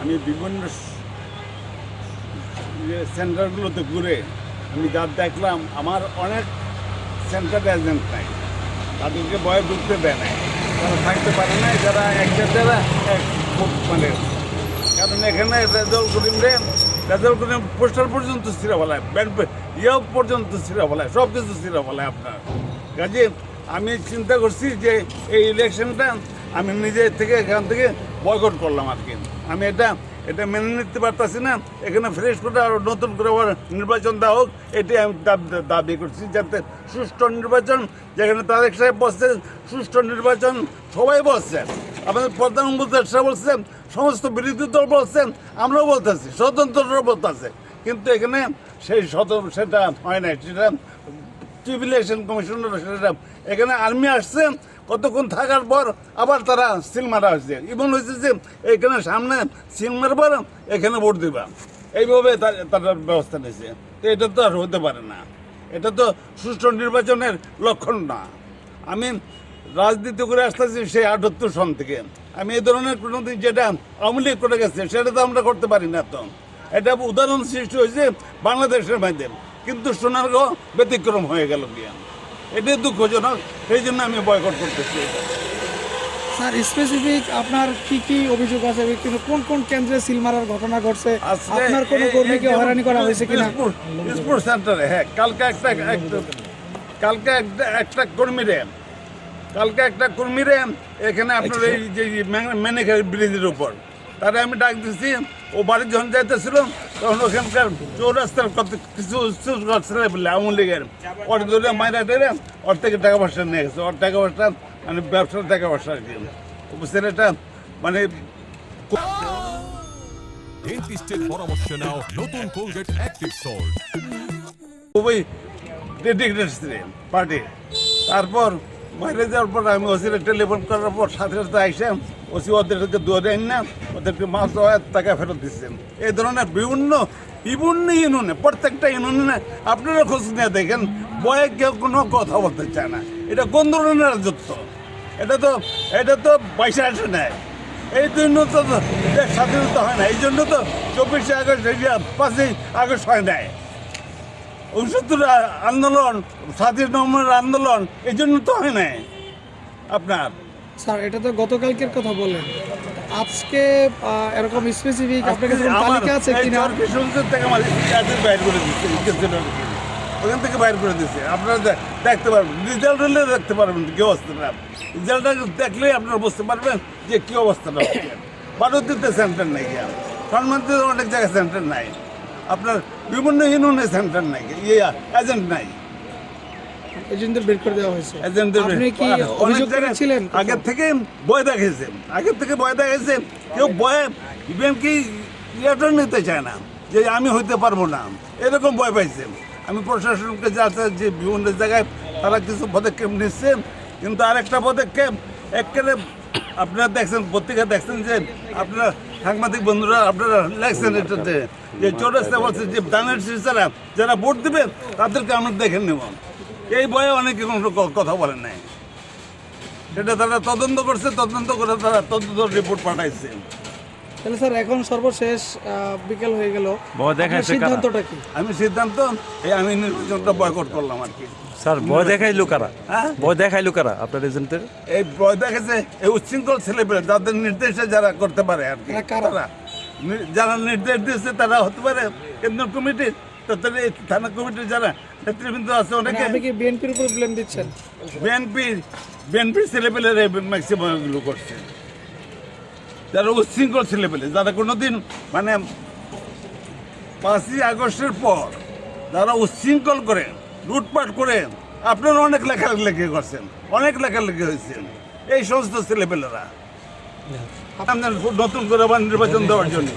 আমি বিভিন্ন সেন্টারগুলোতে ঘুরে আমি যা দেখলাম, আমার অনেক সেন্টার এজেন্ট নাই, তাদেরকে ভয়ে ঢুকতে দেয় নাই, তারা থাকতে পারে না, যারা যারা মানে কারণ এখানে রেজাউল করিম পোস্টার পর্যন্ত ছিঁড়া বলায়, ইয়েও পর্যন্ত ছিঁড়া বলায়, সব কিছু ছিঁড়া বলায় আপনার কাজে। আমি চিন্তা করছি যে এই ইলেকশনটা আমি নিজে থেকে এখান থেকে বয়কট করলাম আর কি। আমি এটা মেনে নিতে পারতেছি না, এখানে ফ্রেশ করে আরও নতুন করে আবার নির্বাচন দেওয়া হোক, এটাই আমি দাবি করছি, যাতে সুষ্ঠু নির্বাচন, যেখানে তারেক সাহেব বসছেন, সুষ্ঠু নির্বাচন সবাই বলছেন, আমাদের প্রধানমন্ত্রী সাহেব বলছেন, সমস্ত বিরোধী দল বলছেন, আমরাও বলতেছি, স্বতন্ত্ররাও বলতেছে, কিন্তু এখানে সেটা হয় নাই, সেটা ট্রিবিউলেশন কমিশনার, সেটা এখানে আর্মি আসছে, কতক্ষণ থাকার পর আবার তারা সিল মারা হয়েছে, এমন হয়েছে যে এখানে সামনে সিল মারবার এখানে ভোট দিবা, এইভাবে তারা ব্যবস্থা নিয়েছে। তো এটা তো আর হতে পারে না, এটা তো সুষ্ঠু নির্বাচনের লক্ষণ না। আমি রাজনীতি করে আসতেছি সেই 78 সন থেকে, আমি এই ধরনের কোনো দিন যেটা আওয়ামী লীগ করে গেছে সেটা তো আমরা করতে পারি না। তো এটা উদাহরণ সৃষ্টি হয়েছে বাংলাদেশের মাধ্যমে, কিন্তু সোনারগাঁও ব্যতিক্রম হয়ে গেল গিয়া, এটাই দুঃখজনক, সেই জন্য আমি বয়কট করতেছি। স্যার, স্পেসিফিক আপনার কি কি অভিযোগ আছে, কিন্তু কোন কোন কেন্দ্রে সিল মারার ঘটনা ঘটছে, আপনার কোনো কর্মীকে হয়রানি করা হয়েছে কিনা? স্পোর্টস সেন্টারে, হ্যাঁ, কালকে একটা কর্মীরে এখানে আপনার এই যে মেনেখার ব্রিজের উপর তারা আমি ডাক দিচ্ছি, ও বাড়ি যখন যাইতেছিল তখন ওখানকার চৌরাস্তার কত কিছু ছেলে বললে আওয়ামী লীগের ওর ধরে মাইরা টেরে ওর থেকে টাকা পয়সা নিয়ে গেছে, ওর টাকা পয়সা মানে ব্যবসার টাকা পয়সা আর কি, ছেলেটা মানে ডেন্টিস্টের পরামর্শ নাও নতুন কোলগেট অ্যাক্টিভ সল্ট। খুবই ডেডিকেটেড পার্টি। তারপর বাইরে যাওয়ার পর আমি ওসিরে টেলিফোন করার পর সাথে সাথে আইসাম, ওসি ওদেরকে ধরে আন না, ওদেরকে 5,000 টাকা ফেরত দিচ্ছেন। এই ধরনের বিভিন্ন ইউনিয়নে, প্রত্যেকটা ইউনিয়নে আপনারা খোঁজ নিয়ে দেখেন, বয়ে কেউ কোনো কথা বলতে চায় না। এটা কোন ধরনের রাজত্ব? এটা তো পয়সা আসে নেয়, এই জন্য তো দেশ স্বাধীনতা হয় না, এই জন্য তো 24শে আগস্ট 5ই আগস্ট হয় নাই, 69 আন্দোলন, স্বাধীনতার আন্দোলন, এই জন্য তো হয় নাই আপনার। স্যার, এটা তো গতকালকের কথা বললেন, আজকে এরকম স্পেসিফিক আপনার কাছে কোনো তালিকা আছে কিনা? থেকে আমার বাইর করে দিচ্ছে, ওখান থেকে বাইর করে দিচ্ছে, আপনারা দেখতে পারবেন, রেজাল্ট হলে দেখতে পারবেন কি অবস্থাটা, রেজাল্টটা দেখলেই আপনারা বুঝতে পারবেন যে কী অবস্থাটা হচ্ছে। ভারতীয়তে সেন্টার নেই, সম্মানিত অনেক জায়গায় সেন্টার নাই, আপনার বিভিন্ন ইউনিয়নের সেন্টার নাই, এজেন্ট নাই, এজেন্টদের বের করে দেওয়া হয়েছে। এজেন্টদের আপনি কি অভিযোগ করেছিলেন? আগের থেকে ভয় দেখাইছে, কেউ ভয়ে ইভেন কি ইয়েটা নিতে চায় না যে আমি হইতে পারবো না, এরকম ভয় পাইছে। আমি প্রশাসনকে যাচ্ছে যে বিভিন্ন জায়গায় তারা কিছু পদক্ষেপ নিচ্ছে, কিন্তু আরেকটা পদক্ষেপ একেবারে আপনারা দেখছেন, পত্রিকা দেখছেন যে আপনারা সাংবাদিক বন্ধুরা আপনারা লেখছেন এটাতে যে চৌরাস্তা বলছে যে দানের শিশারা যারা ভোট দেবে তাদেরকে আমরা দেখে নেব, এই ভয়ে অনেকে কোনো কথা বলেন নাই। সেটা তারা তদন্ত করছে, তদন্ত করে তারা তদন্ত রিপোর্ট পাঠাইছে। তাহলে স্যার, এখন সর্বশেষ বিকেল হয়ে গেল, সিদ্ধান্তটা কি? আমি আমি নির্বাচনটা বয়কট করলাম আর কি। স্যার, ভয় দেখাইলো কারা? হ্যাঁ, ভয় দেখাইলো কারা আপনার এজেন্টের? এই ভয় দেখাচ্ছে এই উচ্ছৃঙ্খল ছেলেপেলে, যাদের নির্দেশে যারা করতে পারে আর কি, তারা যারা নির্দেশ দিচ্ছে তারা হতে পারে কেন্দ্রীয় কমিটি, তাদের এই থানা কমিটির যারা নেতৃবৃন্দ আছে অনেকে। আপনি কি বিএনপির উপর ব্লেম দিচ্ছেন? বিএনপি ছেলেপেলের ম্যাক্সিমাম এগুলো করছে, যারা উচ্ছৃঙ্খল ছেলেপেলে, যারা কোনোদিন মানে 5ই আগস্টের পর যারা উচ্ছৃঙ্খল করে লুটপাট করে, আপনারা অনেক লেখালেখি করছেন, অনেক লেখালেখি হয়েছে, এই সমস্ত ছেলেপেলেরা আপনার নতুন করে আবার নির্বাচন দেওয়ার জন্য।